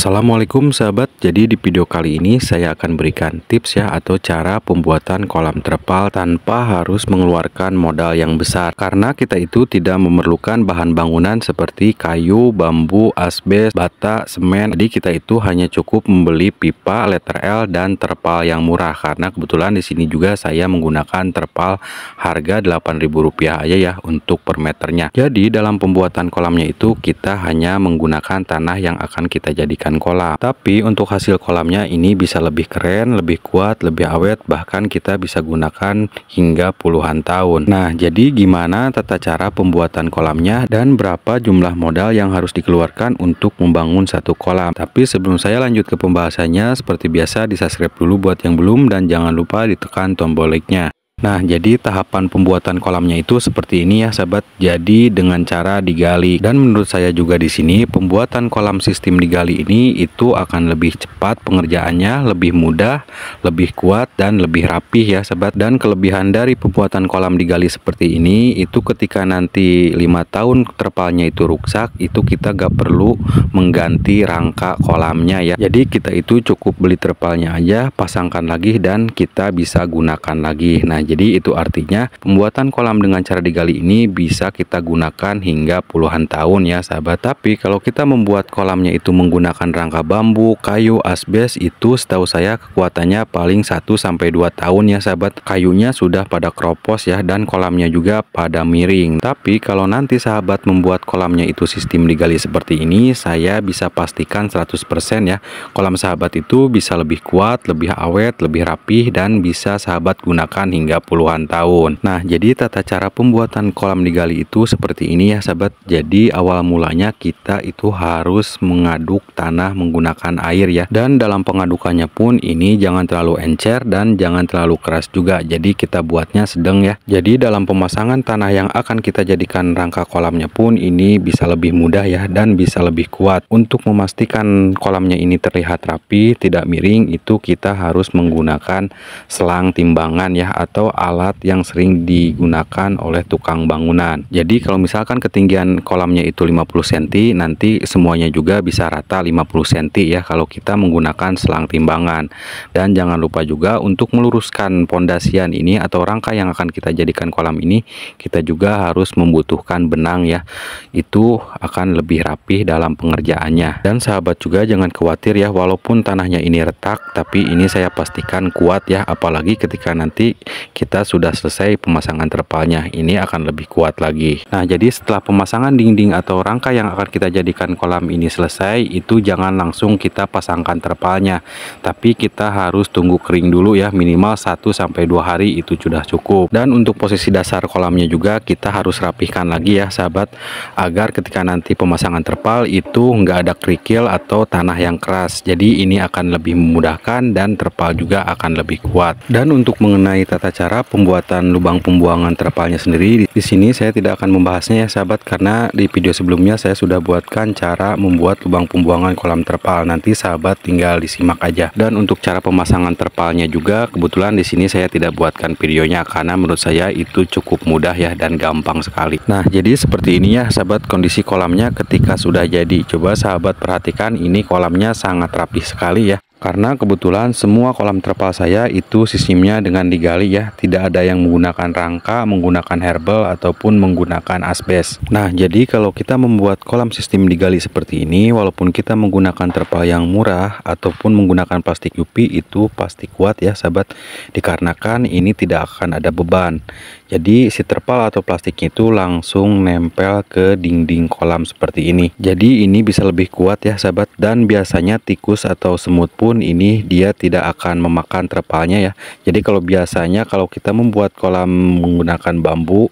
Assalamualaikum sahabat, jadi di video kali ini saya akan berikan tips ya atau cara pembuatan kolam terpal tanpa harus mengeluarkan modal yang besar. Karena kita itu tidak memerlukan bahan bangunan seperti kayu, bambu, asbes, bata, semen. Jadi kita itu hanya cukup membeli pipa, letter L dan terpal yang murah. Karena kebetulan di sini juga saya menggunakan terpal harga Rp8.000 aja ya untuk per meternya. Jadi dalam pembuatan kolamnya itu kita hanya menggunakan tanah yang akan kita jadikan kolam. Tapi untuk hasil kolamnya ini bisa lebih keren, lebih kuat, lebih awet, bahkan kita bisa gunakan hingga puluhan tahun. Nah, jadi gimana tata cara pembuatan kolamnya dan berapa jumlah modal yang harus dikeluarkan untuk membangun satu kolam. Tapi sebelum saya lanjut ke pembahasannya, seperti biasa di subscribe dulu buat yang belum dan jangan lupa ditekan tombol like-nya. Nah, jadi tahapan pembuatan kolamnya itu seperti ini ya sahabat. Jadi dengan cara digali, dan menurut saya juga di sini pembuatan kolam sistem digali ini itu akan lebih cepat pengerjaannya, lebih mudah, lebih kuat dan lebih rapih ya sahabat. Dan kelebihan dari pembuatan kolam digali seperti ini itu ketika nanti 5 tahun terpalnya itu rusak, itu kita gak perlu mengganti rangka kolamnya ya. Jadi kita itu cukup beli terpalnya aja, pasangkan lagi dan kita bisa gunakan lagi. Nah, jadi itu artinya pembuatan kolam dengan cara digali ini bisa kita gunakan hingga puluhan tahun ya sahabat. Tapi kalau kita membuat kolamnya itu menggunakan rangka bambu, kayu, asbes, itu setahu saya kekuatannya paling 1-2 tahun ya sahabat. Kayunya sudah pada kropos ya, dan kolamnya juga pada miring. Tapi kalau nanti sahabat membuat kolamnya itu sistem digali seperti ini, saya bisa pastikan 100% ya kolam sahabat itu bisa lebih kuat, lebih awet, lebih rapih, dan bisa sahabat gunakan hingga puluhan tahun. Nah, jadi tata cara pembuatan kolam digali itu seperti ini ya sahabat. Jadi awal mulanya kita itu harus mengaduk tanah menggunakan air ya. Dan dalam pengadukannya pun ini jangan terlalu encer dan jangan terlalu keras juga. Jadi kita buatnya sedang ya. Jadi dalam pemasangan tanah yang akan kita jadikan rangka kolamnya pun ini bisa lebih mudah ya dan bisa lebih kuat. Untuk memastikan kolamnya ini terlihat rapi, tidak miring, itu kita harus menggunakan selang timbangan ya, atau alat yang sering digunakan oleh tukang bangunan. Jadi kalau misalkan ketinggian kolamnya itu 50 cm, nanti semuanya juga bisa rata 50 cm ya kalau kita menggunakan selang timbangan. Dan jangan lupa juga untuk meluruskan pondasian ini atau rangka yang akan kita jadikan kolam ini, kita juga harus membutuhkan benang ya. Itu akan lebih rapih dalam pengerjaannya. Dan sahabat juga jangan khawatir ya, walaupun tanahnya ini retak, tapi ini saya pastikan kuat ya, apalagi ketika nanti kita sudah selesai pemasangan terpalnya, ini akan lebih kuat lagi. Nah, jadi setelah pemasangan dinding atau rangka yang akan kita jadikan kolam ini selesai, itu jangan langsung kita pasangkan terpalnya, tapi kita harus tunggu kering dulu ya, minimal 1-2 hari itu sudah cukup. Dan untuk posisi dasar kolamnya juga kita harus rapihkan lagi ya sahabat, agar ketika nanti pemasangan terpal itu nggak ada kerikil atau tanah yang keras. Jadi ini akan lebih memudahkan dan terpal juga akan lebih kuat. Dan untuk mengenai tata cara pembuatan lubang pembuangan terpalnya sendiri, di sini saya tidak akan membahasnya ya sahabat, karena di video sebelumnya saya sudah buatkan cara membuat lubang pembuangan kolam terpal. Nanti sahabat tinggal disimak aja. Dan untuk cara pemasangan terpalnya juga kebetulan di sini saya tidak buatkan videonya karena menurut saya itu cukup mudah ya dan gampang sekali. Nah, jadi seperti ini ya sahabat kondisi kolamnya ketika sudah jadi. Coba sahabat perhatikan, ini kolamnya sangat rapi sekali ya. Karena kebetulan semua kolam terpal saya itu sistemnya dengan digali ya, tidak ada yang menggunakan rangka, menggunakan herbal ataupun menggunakan asbes. Nah, jadi kalau kita membuat kolam sistem digali seperti ini, walaupun kita menggunakan terpal yang murah ataupun menggunakan plastik UP, itu pasti kuat ya sahabat, dikarenakan ini tidak akan ada beban. Jadi si terpal atau plastiknya itu langsung nempel ke dinding kolam seperti ini. Jadi ini bisa lebih kuat ya sahabat, dan biasanya tikus atau semut pun ini dia tidak akan memakan terpalnya ya. Jadi kalau biasanya kalau kita membuat kolam menggunakan bambu,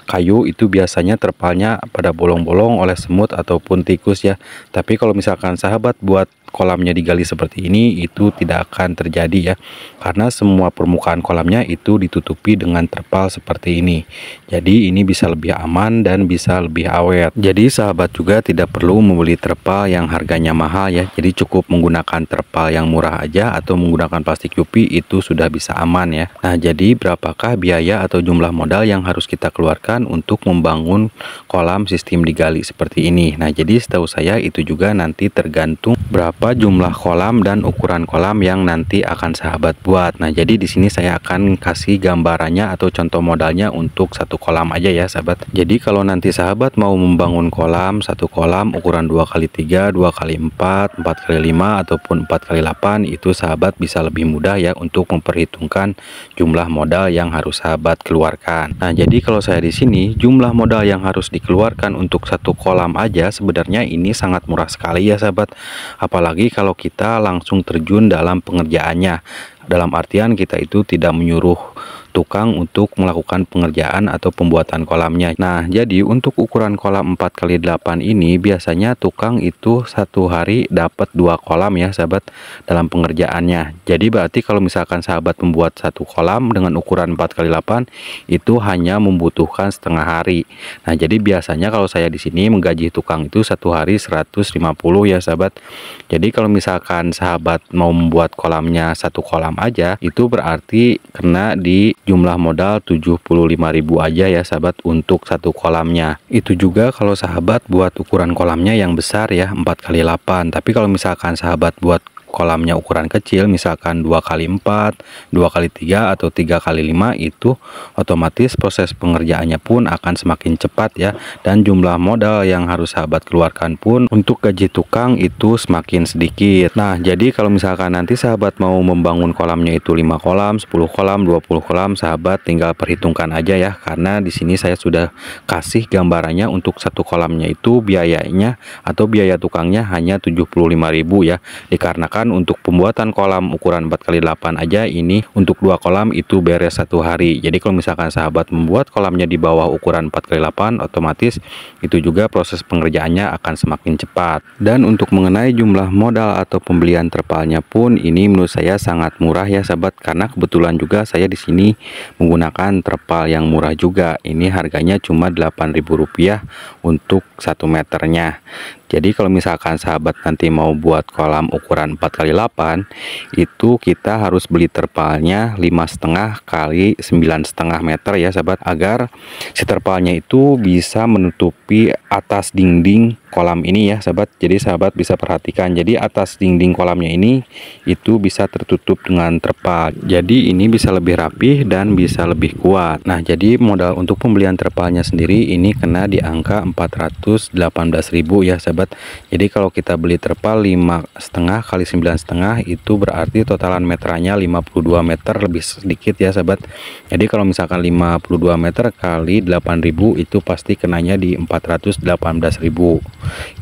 kayu, itu biasanya terpalnya pada bolong-bolong oleh semut ataupun tikus ya. Tapi kalau misalkan sahabat buat kolamnya digali seperti ini, itu tidak akan terjadi ya, karena semua permukaan kolamnya itu ditutupi dengan terpal seperti ini. Jadi ini bisa lebih aman dan bisa lebih awet. Jadi sahabat juga tidak perlu membeli terpal yang harganya mahal ya, jadi cukup menggunakan terpal yang murah aja atau menggunakan plastik UP, itu sudah bisa aman ya. Nah, jadi berapakah biaya atau jumlah modal yang harus kita keluarkan untuk membangun kolam sistem digali seperti ini? Nah, jadi setahu saya itu juga nanti tergantung berapa berapa jumlah kolam dan ukuran kolam yang nanti akan sahabat buat. Nah, jadi di sini saya akan kasih gambarannya atau contoh modalnya untuk satu kolam aja ya sahabat. Jadi kalau nanti sahabat mau membangun kolam, satu kolam ukuran 2x3, 2x4, 4x5 ataupun 4x8, itu sahabat bisa lebih mudah ya untuk memperhitungkan jumlah modal yang harus sahabat keluarkan. Nah, jadi kalau saya di sini jumlah modal yang harus dikeluarkan untuk satu kolam aja sebenarnya ini sangat murah sekali ya sahabat. Apalagi kalau kita langsung terjun dalam pengerjaannya. Dalam artian kita itu tidak menyuruh tukang untuk melakukan pengerjaan atau pembuatan kolamnya. Nah, jadi untuk ukuran kolam 4x8 ini biasanya tukang itu satu hari dapat 2 kolam ya sahabat dalam pengerjaannya. Jadi berarti kalau misalkan sahabat membuat satu kolam dengan ukuran 4x8 itu hanya membutuhkan setengah hari. Nah, jadi biasanya kalau saya di sini menggaji tukang itu satu hari 150 ya sahabat. Jadi kalau misalkan sahabat mau membuat kolamnya satu kolam aja, itu berarti kena di jumlah modal 75.000 aja ya sahabat untuk satu kolamnya. Itu juga kalau sahabat buat ukuran kolamnya yang besar ya, 4x8. Tapi kalau misalkan sahabat buat kolamnya ukuran kecil, misalkan 2x4, 2x3 atau 3x5, itu otomatis proses pengerjaannya pun akan semakin cepat ya, dan jumlah modal yang harus sahabat keluarkan pun untuk gaji tukang itu semakin sedikit. Nah, jadi kalau misalkan nanti sahabat mau membangun kolamnya itu 5 kolam, 10 kolam, 20 kolam, sahabat tinggal perhitungkan aja ya, karena di sini saya sudah kasih gambarannya untuk satu kolamnya itu biayanya atau biaya tukangnya hanya 75.000 ya, dikarenakan untuk pembuatan kolam ukuran 4x8 aja ini untuk 2 kolam itu beres satu hari. Jadi kalau misalkan sahabat membuat kolamnya di bawah ukuran 4x8, otomatis itu juga proses pengerjaannya akan semakin cepat. Dan untuk mengenai jumlah modal atau pembelian terpalnya pun ini menurut saya sangat murah ya sahabat, karena kebetulan juga saya di sini menggunakan terpal yang murah juga. Ini harganya cuma Rp8.000 untuk 1 meternya. Jadi kalau misalkan sahabat nanti mau buat kolam ukuran 4x8, itu kita harus beli terpalnya 5,5 kali 9,5 meter ya sahabat, agar si terpalnya itu bisa menutupi atas dinding kolam ini ya sahabat. Jadi sahabat bisa perhatikan, jadi atas dinding kolamnya ini itu bisa tertutup dengan terpal. Jadi ini bisa lebih rapih dan bisa lebih kuat. Nah, jadi modal untuk pembelian terpalnya sendiri ini kena di angka 418.000 ya sahabat. Jadi kalau kita beli terpal 5,5 kali 9,5 itu berarti totalan meterannya 52 meter lebih sedikit ya sahabat. Jadi kalau misalkan 52 meter kali 8.000 itu pasti kenanya di 418.000.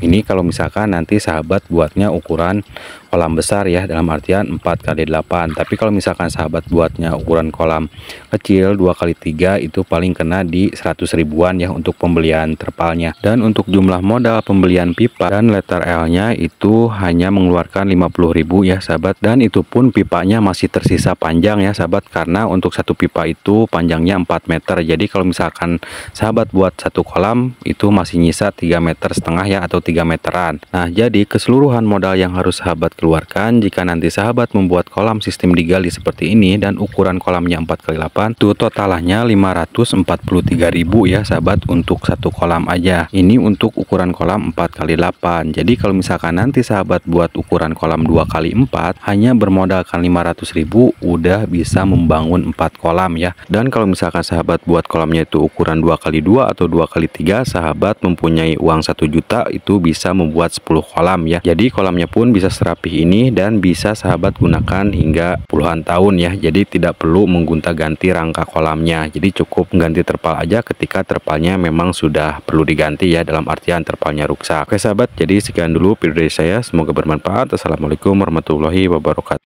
Ini kalau misalkan nanti sahabat buatnya ukuran kolam besar ya, dalam artian 4x8. Tapi kalau misalkan sahabat buatnya ukuran kolam kecil 2x3 itu paling kena di 100 ribuan ya untuk pembelian terpalnya. Dan untuk jumlah modal pembelian pipa dan letter L nya itu hanya mengeluarkan 50.000 ya sahabat, dan itu pun pipanya masih tersisa panjang ya sahabat, karena untuk satu pipa itu panjangnya 4 meter. Jadi kalau misalkan sahabat buat satu kolam itu masih nyisa 3,5 meter ya, atau 3 meteran. Nah, jadi keseluruhan modal yang harus sahabat keluarkan jika nanti sahabat membuat kolam sistem digali seperti ini dan ukuran kolamnya 4x8 itu totalnya 543.000 ya sahabat untuk satu kolam aja. Ini untuk ukuran kolam 4x8. Jadi kalau misalkan nanti sahabat buat ukuran kolam 2x4 hanya bermodalkan 500.000 udah bisa membangun 4 kolam ya. Dan kalau misalkan sahabat buat kolamnya itu ukuran 2x2 atau 2x3, sahabat mempunyai uang 1 juta itu bisa membuat 10 kolam ya. Jadi kolamnya pun bisa serapih ini dan bisa sahabat gunakan hingga puluhan tahun ya. Jadi tidak perlu menggonta-ganti rangka kolamnya. Jadi cukup mengganti terpal aja ketika terpalnya memang sudah perlu diganti ya, dalam artian terpalnya rusak. Oke sahabat, jadi sekian dulu video dari saya, semoga bermanfaat. Assalamualaikum warahmatullahi wabarakatuh.